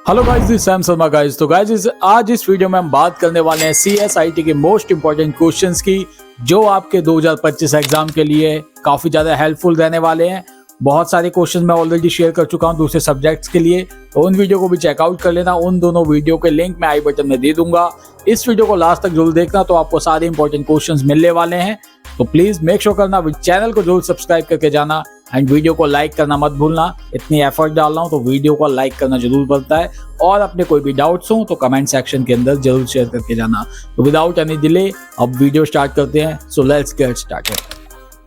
Hello guys, this Sam Sharma guys. तो guys आज इस वीडियो में हम बात करने वाले हैं CSIT के मोस्ट इंपॉर्टेंट क्वेश्चंस की, जो आपके 2025 एग्जाम के लिए काफी ज्यादा हेल्पफुल रहने वाले हैं। बहुत सारे क्वेश्चन मैं ऑलरेडी शेयर कर चुका हूं दूसरे सब्जेक्ट्स के लिए, तो उन वीडियो को भी चेकआउट कर लेना। उन दोनों वीडियो के लिंक मैं आई बटन में दे दूंगा। इस वीडियो को लास्ट तक जरूर देखना, तो आपको सारे इंपॉर्टेंट क्वेश्चंस मिलने वाले हैं। तो प्लीज मेक श्योर करना चैनल को जरूर सब्सक्राइब करके जाना एंड वीडियो को लाइक करना मत भूलना। इतनी एफर्ट डाल रहा हूँ तो वीडियो को लाइक करना जरूर बनता है, और अपने कोई भी डाउट्स हो तो कमेंट सेक्शन के अंदर जरूर शेयर करके जाना। तो विदाउट एनी डिले अब वीडियो स्टार्ट करते हैं। So let's get started.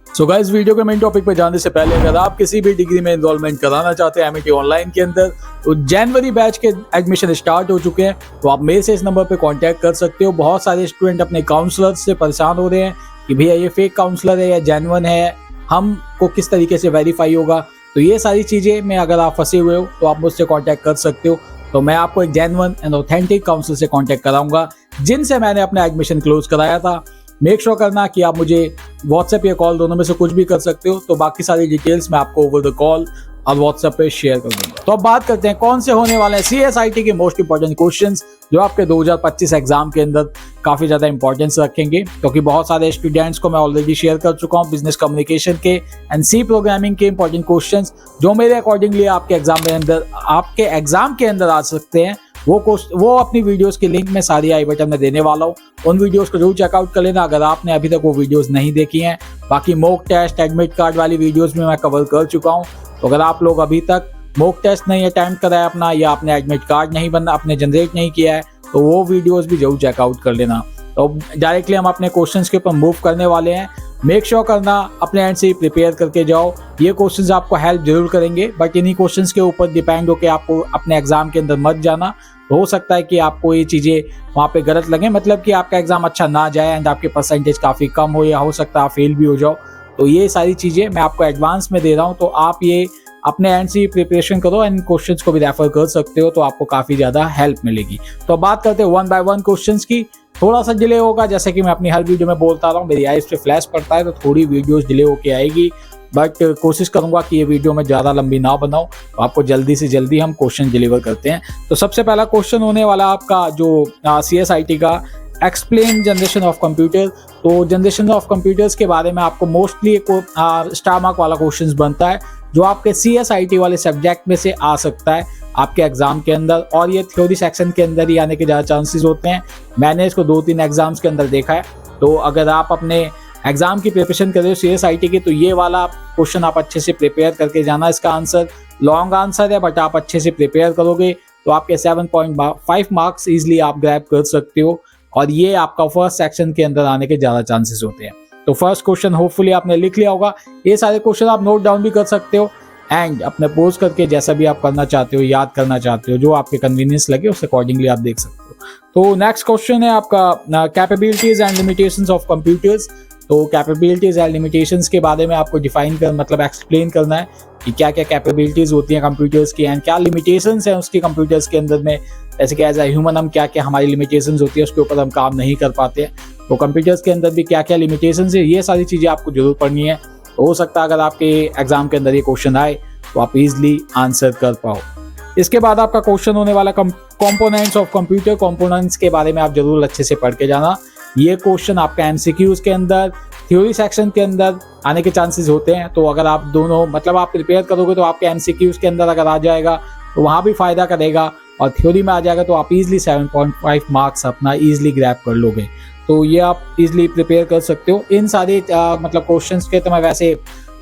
So guys, video के मेन टॉपिक पे जाने से पहले अगर आप किसी भी डिग्री में एनरोलमेंट कराना चाहते हैं MET ऑनलाइन के अंदर, तो जनवरी बैच के एडमिशन स्टार्ट हो चुके हैं। तो आप मेरे से इस नंबर पे कांटेक्ट कर सकते हो। बहुत सारे स्टूडेंट अपने काउंसलर से परेशान हो रहे हैं कि भैया ये फेक काउंसलर है या जेन्युइन है, हमको किस तरीके से वेरीफाई होगा। तो ये सारी चीजें में अगर आप फंसे हुए हो तो आप मुझसे कांटेक्ट कर सकते हो। तो मैं आपको एक जेन्युइन एंड ऑथेंटिक काउंसलर से कांटेक्ट कराऊंगा, जिनसे मैंने अपना एडमिशन क्लोज कराया था। मेक श्योर करना कि आप मुझे व्हाट्सएप या कॉल दोनों में से कुछ भी कर सकते हो। तो बाकी सारी डिटेल्स मैं आपको ओवर द कॉल और व्हाट्सएप पे शेयर कर दूंगा। तो अब बात करते हैं कौन से होने वाले हैं CSIT के मोस्ट इंपॉर्टेंट क्वेश्चंस, जो आपके 2025 एग्जाम के अंदर काफी ज्यादा इंपॉर्टेंस रखेंगे। क्योंकि बहुत सारे स्टूडेंट्स को मैं ऑलरेडी शेयर कर चुका हूँ बिजनेस कम्युनिकेशन के एंड C प्रोग्रामिंग के इंपॉर्टेंट क्वेश्चंस, जो मेरे अकॉर्डिंगली आपके एग्जाम के अंदर आ सकते हैं। वो अपनी वीडियोस के लिंक में सारी आई बटन में देने वाला हूँ। उन वीडियोस को जरूर चेकआउट कर लेना अगर आपने अभी तक वो वीडियोस नहीं देखी हैं। बाकी मॉक टेस्ट, एडमिट कार्ड वाली वीडियोस में मैं कवर कर चुका हूँ। तो अगर आप लोग अभी तक मॉक टेस्ट नहीं अटेम्प्ट कराया अपना, या आपने एडमिट कार्ड नहीं बना अपने जनरेट नहीं किया है, तो वो वीडियोस भी जरूर चेकआउट कर लेना। तो डायरेक्टली हम अपने क्वेश्चंस के ऊपर मूव करने वाले हैं। मेक श्योर करना अपने एंड से ही प्रिपेयर करके जाओ। ये क्वेश्चंस आपको हेल्प जरूर करेंगे, बट इन्हीं क्वेश्चंस के ऊपर डिपेंड होकर आपको अपने एग्जाम के अंदर मत जाना। हो सकता है कि आपको ये चीजें वहाँ पे गलत लगे, मतलब कि आपका एग्जाम अच्छा ना जाए एंड आपके परसेंटेज काफी कम हो, या हो सकता है आप फेल भी हो जाओ। तो ये सारी चीजें मैं आपको एडवांस में दे रहा हूँ। तो आप ये अपने एंड से प्रिपरेशन करो एंड क्वेश्चंस को भी रेफर कर सकते हो, तो आपको काफी ज्यादा हेल्प मिलेगी। तो बात करते हैं 1 by 1 क्वेश्चंस की। थोड़ा सा डिले होगा, जैसे कि मैं अपनी हर वीडियो में बोलता रहा हूँ, मेरी आईज पे फ्लैश पड़ता है तो थोड़ी वीडियोस डिले होके आएगी, बट कोशिश करूंगा कि ये वीडियो मैं ज्यादा लंबी ना बनाऊं। तो आपको जल्दी से जल्दी हम क्वेश्चन डिलीवर करते हैं। तो सबसे पहला क्वेश्चन होने वाला आपका जो CSIT का एक्सप्लेन जनरेशन ऑफ कंप्यूटर। तो जनरेशन ऑफ कंप्यूटर्स के बारे में आपको मोस्टली स्टार मार्क वाला क्वेश्चन बनता है, जो आपके CSIT वाले सब्जेक्ट में से आ सकता है आपके एग्जाम के अंदर, और ये थ्योरी सेक्शन के अंदर ही आने के ज़्यादा चांसेस होते हैं। मैंने इसको 2-3 एग्जाम्स के अंदर देखा है। तो अगर आप अपने एग्जाम की प्रिपरेशन कर रहे हो CSIT की, तो ये वाला क्वेश्चन आप अच्छे से प्रिपेयर करके जाना। इसका आंसर लॉन्ग आंसर है, बट आप अच्छे से प्रिपेयर करोगे तो आपके 7.5 मार्क्स ईजिली आप ग्रैब कर सकते हो, और ये आपका फर्स्ट सेक्शन के अंदर आने के ज़्यादा चांसेस होते हैं। तो फर्स्ट क्वेश्चन होपफुली आपने लिख लिया होगा। ये सारे क्वेश्चन आप नोट डाउन भी कर सकते हो एंड अपने पोस्ट करके जैसा भी आप करना चाहते हो, याद करना चाहते हो, जो आपके कन्वीनियंस लगे उस अकॉर्डिंगली आप देख सकते हो। तो नेक्स्ट क्वेश्चन है आपका capabilities and limitations of computers. तो कैपेबिलिटीज एंड लिमिटेशंस के बारे में आपको डिफाइन कर मतलब एक्सप्लेन करना है कि क्या क्या कैपेबिलिटीज होती हैं कंप्यूटर्स की एंड क्या लिमिटेशंस हैं उसकी कंप्यूटर्स के अंदर में। जैसे कि एज ए ह्यूमन हम क्या क्या हमारी लिमिटेशंस होती है, उसके ऊपर हम काम नहीं कर पाते। तो कंप्यूटर्स के अंदर भी क्या क्या लिमिटेशंस है, ये सारी चीज़ें आपको जरूर पढ़नी है। तो हो सकता है अगर आपके एग्जाम के अंदर ये क्वेश्चन आए तो आप इजिली आंसर कर पाओ। इसके बाद आपका क्वेश्चन होने वाला कंपोनेंट्स ऑफ कंप्यूटर। कंपोनेंट्स के बारे में आप जरूर अच्छे से पढ़ के जाना। ये क्वेश्चन आपका MCQs के अंदर, थ्योरी सेक्शन के अंदर आने के चांसेस होते हैं। तो अगर आप दोनों मतलब आप प्रिपेयर करोगे तो आपके MCQs के अंदर अगर आ जाएगा तो वहाँ भी फायदा करेगा, और थ्योरी में आ जाएगा तो आप इजिली 7.5 मार्क्स अपना इजिली ग्रैब कर लोगे। तो ये आप इजिली प्रिपेयर कर सकते हो। इन सारे मतलब क्वेश्चंस के तो मैं वैसे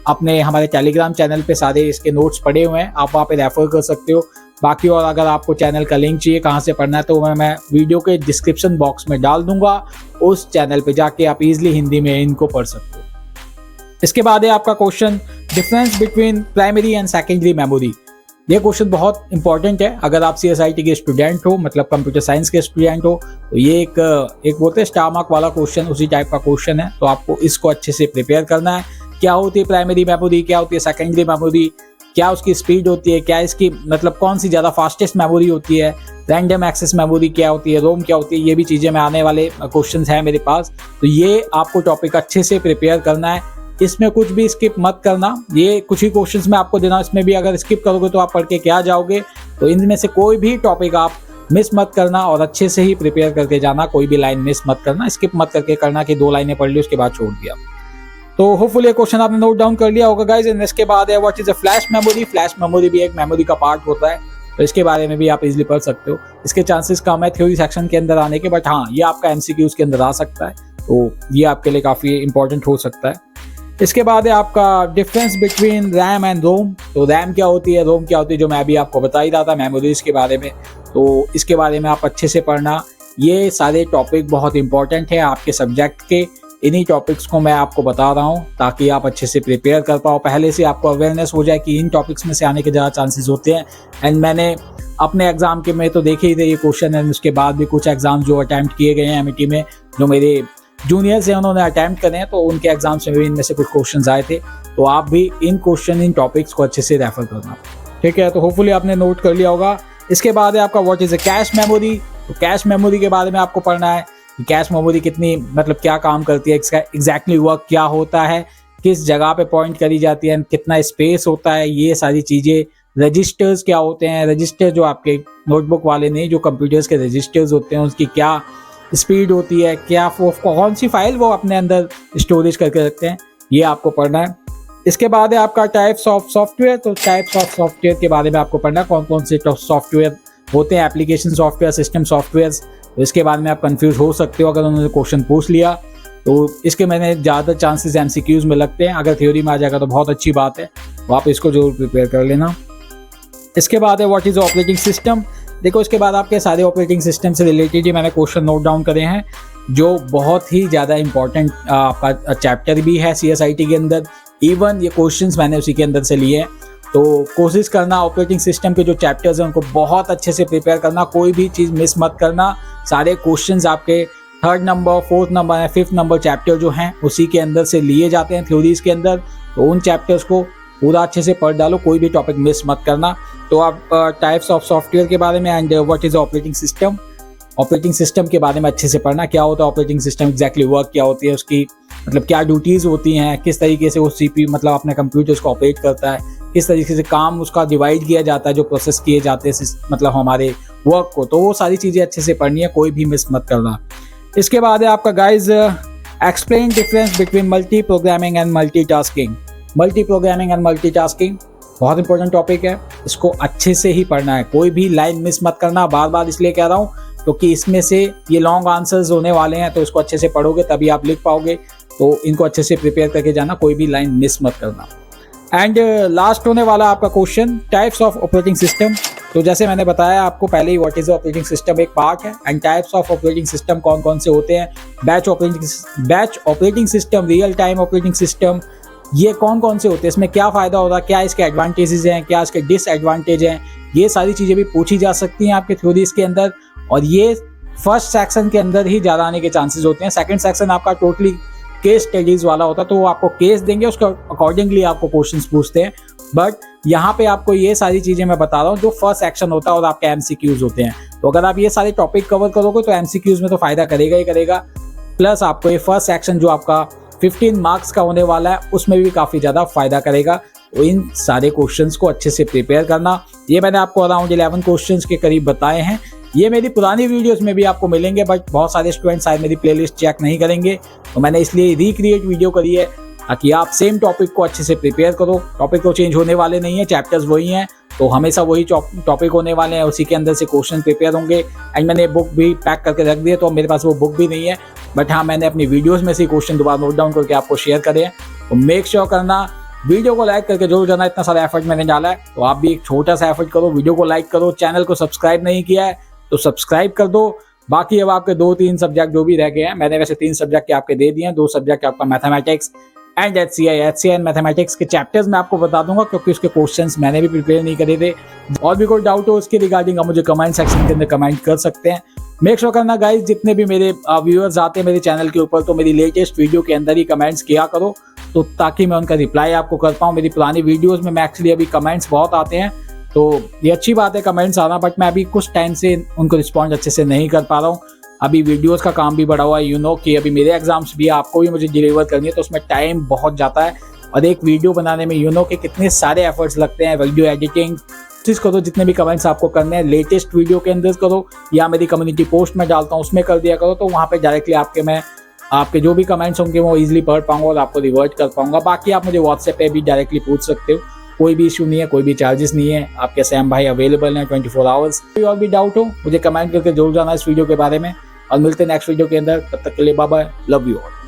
अपने हमारे टेलीग्राम चैनल पे सारे इसके नोट्स पड़े हुए हैं, आप वहाँ पे रेफर कर सकते हो। बाकी और अगर आपको चैनल का लिंक चाहिए कहाँ से पढ़ना है, तो मैं वीडियो के डिस्क्रिप्शन बॉक्स में डाल दूंगा। उस चैनल पे जाके आप इजिली हिंदी में इनको पढ़ सकते हो। इसके बाद है आपका question difference between primary and secondary memory. ये क्वेश्चन बहुत इंपॉर्टेंट है। अगर आप CSIT के स्टूडेंट हो, मतलब कंप्यूटर साइंस के स्टूडेंट हो, तो ये एक बोलते हैं स्टार मार्क वाला क्वेश्चन, उसी टाइप का क्वेश्चन है। तो आपको इसको अच्छे से प्रिपेयर करना है। क्या होती है प्राइमरी मेमोरी, क्या होती है सेकेंडरी मेमोरी, क्या उसकी स्पीड होती है, क्या इसकी मतलब कौन सी ज़्यादा फास्टेस्ट मेमोरी होती है, रैंडम एक्सेस मेमोरी क्या होती है, रोम क्या होती है, ये भी चीज़ें में आने वाले क्वेश्चंस हैं मेरे पास। तो ये आपको टॉपिक अच्छे से प्रिपेयर करना है इसमें कुछ भी स्किप मत करना। ये कुछ ही क्वेश्चंस मैं आपको देना, इसमें भी अगर स्किप करोगे तो आप पढ़ के क्या जाओगे। तो इनमें से कोई भी टॉपिक आप मिस मत करना और अच्छे से ही प्रिपेयर करके जाना। कोई भी लाइन मिस मत करना, स्किप मत करके करना कि 2 लाइनें पढ़ ली उसके बाद छोड़ दिया। तो होपफुली ये क्वेश्चन आपने नोट डाउन कर लिया होगा गाइस। एंड इसके बाद है what is a flash memory. Flash memory भी एक मेमोरी का पार्ट होता है, तो इसके बारे में भी आप इजीली पढ़ सकते हो। इसके चांसेस कम है थ्योरी सेक्शन के अंदर आने के, बट हाँ ये आपका एमसीक्यूज के अंदर आ सकता है, तो ये आपके लिए काफ़ी इंपॉर्टेंट हो सकता है। इसके बाद है आपका डिफरेंस बिटवीन रैम एंड रोम। तो रैम क्या होती है, रोम क्या होती है, जो मैं अभी आपको बता ही रहा था मेमोरीज के बारे में। तो इसके बारे में आप अच्छे से पढ़ना। ये सारे टॉपिक बहुत इंपॉर्टेंट हैं आपके सब्जेक्ट के। इन्हीं टॉपिक्स को मैं आपको बता रहा हूँ ताकि आप अच्छे से प्रिपेयर कर पाओ, पहले से आपको अवेयरनेस हो जाए कि इन टॉपिक्स में से आने के ज़्यादा चांसेस होते हैं। एंड मैंने अपने एग्जाम के में तो देखे ही थे ये क्वेश्चन, एंड उसके बाद भी कुछ एग्जाम जो अटैम्प्ट किए गए हैं एमईटी में, जो मेरे जूनियर्स हैं उन्होंने अटैम्प्ट करे हैं, तो उनके एग्जाम्स में भी इनमें से कुछ क्वेश्चंस आए थे। तो आप भी इन टॉपिक्स को अच्छे से रेफर करना, ठीक है। तो होपफुली आपने नोट कर लिया होगा। इसके बाद है आपका what is a cache memory. तो कैश मेमोरी के बारे में आपको पढ़ना है कि कैश मेमोरी कितनी मतलब क्या काम करती है, इसका एग्जैक्टली वर्क क्या होता है, किस जगह पे पॉइंट करी जाती है, कितना स्पेस होता है, ये सारी चीज़ें। रजिस्टर्स क्या होते हैं, रजिस्टर जो आपके नोटबुक वाले नहीं, जो कंप्यूटर्स के रजिस्टर्स होते हैं उसकी क्या स्पीड होती है, क्या कौन सी फाइल वो अपने अंदर स्टोरेज करके रखते हैं, ये आपको पढ़ना है। इसके बाद है आपका टाइप्स ऑफ सॉफ्टवेयर। तो टाइप्स ऑफ सॉफ्टवेयर के बारे में आपको पढ़ना है, कौन कौन से सॉफ्टवेयर होते हैं, एप्लीकेशन सॉफ्टवेयर, सिस्टम सॉफ्टवेयर। तो इसके बारे में आप कंफ्यूज हो सकते हो अगर उन्होंने क्वेश्चन पूछ लिया, तो इसके मैंने ज़्यादा चांसेस एमसीक्यूज में लगते हैं। अगर थ्योरी में आ जाएगा तो बहुत अच्छी बात है, तो आप इसको जरूर प्रिपेयर कर लेना। इसके बाद है व्हाट इज ऑपरेटिंग सिस्टम। देखो इसके बाद आपके सारे ऑपरेटिंग सिस्टम से रिलेटेड ही मैंने क्वेश्चन नोट डाउन करे हैं, जो बहुत ही ज़्यादा इंपॉर्टेंट आपका चैप्टर भी है CSIT के अंदर। इवन ये क्वेश्चंस मैंने उसी के अंदर से लिए हैं, तो कोशिश करना ऑपरेटिंग सिस्टम के जो चैप्टर्स हैं उनको बहुत अच्छे से प्रिपेयर करना, कोई भी चीज़ मिस मत करना। सारे क्वेश्चंस आपके 3rd number, 4th number, 5th number chapter जो हैं उसी के अंदर से लिए जाते हैं थ्योरीज के अंदर। तो उन चैप्टर्स को पूरा अच्छे से पढ़ डालो, कोई भी टॉपिक मिस मत करना। तो आप टाइप्स ऑफ सॉफ्टवेयर के बारे में and what is operating system, operating system के बारे में अच्छे से पढ़ना। क्या होता है ऑपरेटिंग सिस्टम, एग्जैक्टली वर्क क्या होती है उसकी, मतलब क्या ड्यूटीज़ होती हैं, किस तरीके से वो CPU मतलब अपने कंप्यूटर्स को ऑपरेट करता है, किस तरीके से काम उसका डिवाइड किया जाता है, जो प्रोसेस किए जाते हैं मतलब हमारे वर्क को। तो वो सारी चीज़ें अच्छे से पढ़नी है, कोई भी मिस मत करना। इसके बाद है आपका guys explain difference between multi programming and multitasking. Multi programming and multitasking बहुत इंपॉर्टेंट टॉपिक है, इसको अच्छे से ही पढ़ना है, कोई भी लाइन मिस मत करना। बार बार इसलिए कह रहा हूँ क्योंकि इसमें से ये लॉन्ग आंसर्स होने वाले हैं, तो इसको अच्छे से पढ़ोगे तभी आप लिख पाओगे। तो इनको अच्छे से प्रिपेयर करके जाना, कोई भी लाइन मिस मत करना। एंड लास्ट होने वाला आपका question types of operating system. तो जैसे मैंने बताया आपको पहले ही, व्हाट इज ऑपरेटिंग सिस्टम एक पार्ट है, and types of operating system कौन कौन से होते हैं, batch operating system, real time operating system, ये कौन कौन से होते हैं, इसमें क्या फ़ायदा होता है, क्या इसके एडवांटेजेस हैं, क्या इसके डिसएडवांटेज हैं, ये सारी चीज़ें भी पूछी जा सकती हैं आपके थ्योरीज के अंदर। और ये फर्स्ट सेक्शन के अंदर ही ज़्यादा आने के चांसेस होते हैं। सेकंड सेक्शन आपका टोटली केस स्टडीज़ वाला होता है, तो वो आपको केस देंगे, उसके अकॉर्डिंगली आपको क्वेश्चंस पूछते हैं। बट यहाँ पे आपको ये सारी चीज़ें मैं बता रहा हूँ जो फर्स्ट सेक्शन होता है और आपके MCQs होते हैं। तो अगर आप ये सारे टॉपिक कवर करोगे तो MCQs में तो फ़ायदा करेगा ही करेगा, प्लस आपको ये फर्स्ट सेक्शन जो आपका 15 मार्क्स का होने वाला है उसमें भी काफ़ी ज़्यादा फायदा करेगा। तो इन सारे क्वेश्चंस को अच्छे से प्रिपेयर करना। ये मैंने आपको अराउंड 11 क्वेश्चंस के करीब बताए हैं। ये मेरी पुरानी वीडियोस में भी आपको मिलेंगे, बट बहुत सारे स्टूडेंट्स शायद मेरी प्लेलिस्ट चेक नहीं करेंगे, तो मैंने इसलिए रिक्रिएट वीडियो करी है ताकि आप सेम टॉपिक को अच्छे से प्रिपेयर करो। टॉपिक तो चेंज होने वाले नहीं है, चैप्टर्स वही हैं, तो हमेशा वही टॉपिक होने वाले हैं, उसी के अंदर से क्वेश्चन प्रिपेयर होंगे। एंड मैंने बुक भी पैक करके रख दी है, तो मेरे पास वो बुक भी नहीं है, बट हाँ मैंने अपनी वीडियोज़ में से क्वेश्चन दोबारा नोट डाउन करके आपको शेयर करें। तो मेक श्योर करना वीडियो को लाइक करके जरूर जाना, इतना सारा एफर्ट मैंने डाला है, तो आप भी एक छोटा सा एफर्ट करो, वीडियो को लाइक करो, चैनल को सब्सक्राइब नहीं किया है तो सब्सक्राइब कर दो। बाकी अब आपके 2-3 सब्जेक्ट जो भी रह गए हैं, मैंने वैसे 3 सब्जेक्ट के आपके दे दिए हैं, 2 सब्जेक्ट आपका mathematics and HCI and mathematics के चैप्टर्स मैं आपको बता दूंगा, क्योंकि उसके क्वेश्चंस मैंने भी प्रिपेयर नहीं करे थे। और भी कोई डाउट हो उसके रिगार्डिंग आप मुझे कमेंट सेक्शन के अंदर कमेंट कर सकते हैं। मेक श्योर करना गाइज, जितने भी मेरे व्यूअर्स आते हैं मेरे चैनल के ऊपर, तो मेरी लेटेस्ट वीडियो के अंदर ही कमेंट्स किया करो, तो ताकि मैं उनका रिप्लाई आपको कर पाऊँ। मेरी पुरानी वीडियोज़ में एक्चुअली अभी कमेंट्स बहुत आते हैं, तो ये अच्छी बात है कमेंट्स आना, बट मैं अभी कुछ टाइम से उनको रिस्पॉन्ड अच्छे से नहीं कर पा रहा हूँ। अभी वीडियोस का काम भी बढ़ा हुआ है, कि अभी मेरे एग्जाम्स भी आपको भी मुझे डिलीवर करनी है, तो उसमें टाइम बहुत जाता है और एक वीडियो बनाने में कि कितने सारे एफर्ट्स लगते हैं। वीडियो एडिटिंग करो, जितने भी कमेंट्स आपको करने हैं लेटेस्ट वीडियो के अंदर करो, या मेरी कम्युनिटी पोस्ट में डालता हूँ उसमें कर दिया करो, तो वहाँ पे डायरेक्टली आपके जो भी कमेंट्स होंगे वो इजीली पढ़ पाऊंगा और आपको रिवर्ट कर पाऊंगा। बाकी आप मुझे व्हाट्सएप पे भी डायरेक्टली पूछ सकते हो, कोई भी इशू नहीं है, कोई भी चार्जेस नहीं है। आपके सैम भाई अवेलेबल हैं 24 आवर्स। कोई और भी डाउट हो मुझे कमेंट करके जरूर जाना इस वीडियो के बारे में, और मिलते हैं नेक्स्ट वीडियो के अंदर। तब तक के लिए bye bye, love you all.